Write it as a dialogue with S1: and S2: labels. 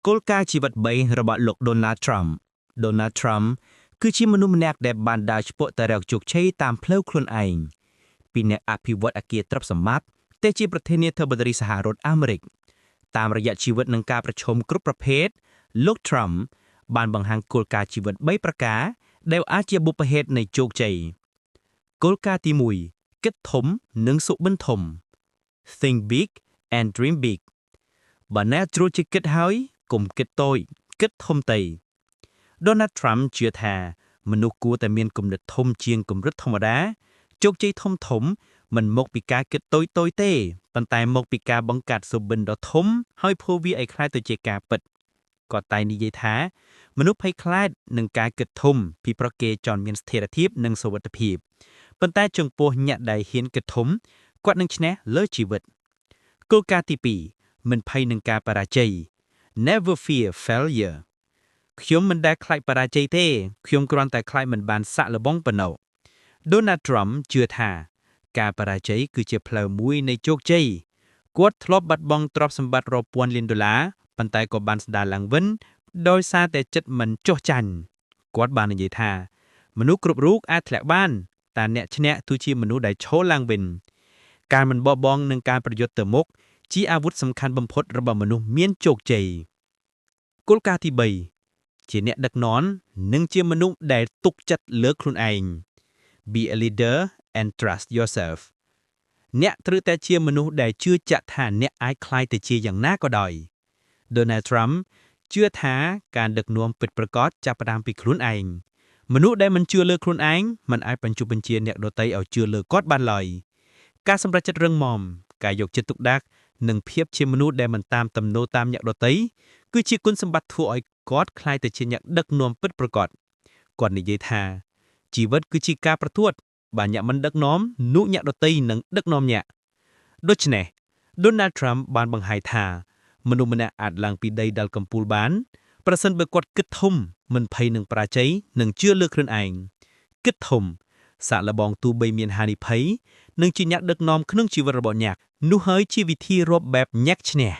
S1: គោលការណ៍ជីវិត3របស់លោក Donald Trump Donald Trump គឺជាមនុស្សម្នាក់ដែលបានដើរឆ្ពោះទៅរកជោគជ័យតាមផ្លូវខ្លួនឯងពីអ្នកអភិវឌ្ឍអគារទ្រព្យសម្បត្តិទៅជាប្រធានាធិបតីសហរដ្ឋអាមេរិកតាមរយៈជីវិតនិងការប្រឈមគ្រប់ប្រភេទលោក Trump បានបង្ហាញគោលការណ៍ជីវិត3ប្រការដែលអាចជាបុព្វហេតុនៃជោគជ័យគោលការណ៍ទី1គិតធំនិងសុបិនធំ Think big and dream big បើអ្នកជ្រុលជាគិតហើយកុំគិតតូចគិតធំទៅ Donald Trump ជឿថាមនុស្សគួរតែមានគំនិតធំជាងគំនិតធម្មតាជោគជ័យធំមិនមកពីការគិតតូចទេប៉ុន្តែមកពីការបង្កើតសុបិនដ៏ធំហើយធ្វើវាឲ្យក្លាយទៅជាការពិតគាត់តែនិយាយថាមនុស្សភ័យខ្លាចនឹងការគិតធំពីព្រោះគេចង់មានស្ថិរភាពនិងសុវត្ថិភាពប៉ុន្តែចំពោះអ្នកដែលហ៊ានគិតធំគាត់នឹងឈ្នះលើជីវិតគោលការណ៍ទី2មិនភ័យនឹងការបរាជ័យ Never fear failure ខ្ញុំមិនដែលខ្លាចបរាជ័យទេខ្ញុំគ្រាន់តែខ្លាចមិនបានសាក់លបងប៉ុណ្ណោះ Donald Trump ជឿថាការបរាជ័យគឺជាផ្លូវមួយនៃជោគជ័យគាត់ធ្លាប់បាត់បង់ទ្រព្យសម្បត្តិរាប់ពាន់លានដុល្លារប៉ុន្តែក៏បានស្ដារឡើងវិញដោយសារតែចិត្តមិនចុះចាញ់គាត់បាននិយាយថាមនុស្សគ្រប់រូបអាចធ្លាក់បានតែអ្នកឈ្នះគឺជាមនុស្សដែលឈរឡើងវិញការមិនបោះបង់នឹងការប្រយុទ្ធទៅមុខជាអាវុធសំខាន់បំផុតរបស់មនុស្សមានជោគជ័យគោលការណ៍ទី3ជាអ្នកដឹកនាំនិងជាមនុស្សដែលទុកចិត្តលើខ្លួនឯង Be a leader and trust yourself អ្នកត្រូវតែជាមនុស្សដែលជឿជាក់ថាអ្នកអាចក្លាយទៅជាយ៉ាងណាក៏ដោយ Donald Trump ជឿថាការដឹកនាំពិតប្រាកដចាប់ផ្ដើមពីខ្លួនឯងមនុស្សដែលមិនជឿលើខ្លួនឯងមិនអាចបញ្ចុះបញ្ជាអ្នកដទៃឲ្យជឿលើគាត់បានឡើយការសម្រេចចិត្តរឹងមាំការយកចិត្តទុកដាក់និងភាពជាមនុស្សដែលមិនតាមទំនោរតាមអ្នកដទៃគឺជាគុណសម្បត្តិធ្វើឲ្យគាត់ក្លាយទៅជាអ្នកដឹកនាំពិតប្រាកដគាត់និយាយថាជីវិតគឺជាការប្រកួតបើអ្នកមិនដឹកនាំនោះអ្នកដទៃនឹងដឹកនាំអ្នកដូច្នេះ Donald Trump បានបង្ហាញថាមនុស្សម្នាក់អាចឡើងពីដីដល់កំពូលបានប្រសិនបើគាត់គិតធំមិនភ័យនឹងបរាជ័យនិងជឿលើខ្លួនឯងគិតធំសាក់លបងទូបីមានហានិភ័យនិងជាអ្នកដឹកនាំក្នុងជីវិតរបស់អ្នកនោះហើយជាវិធីរាប់បែបញាក់ឈ្នះ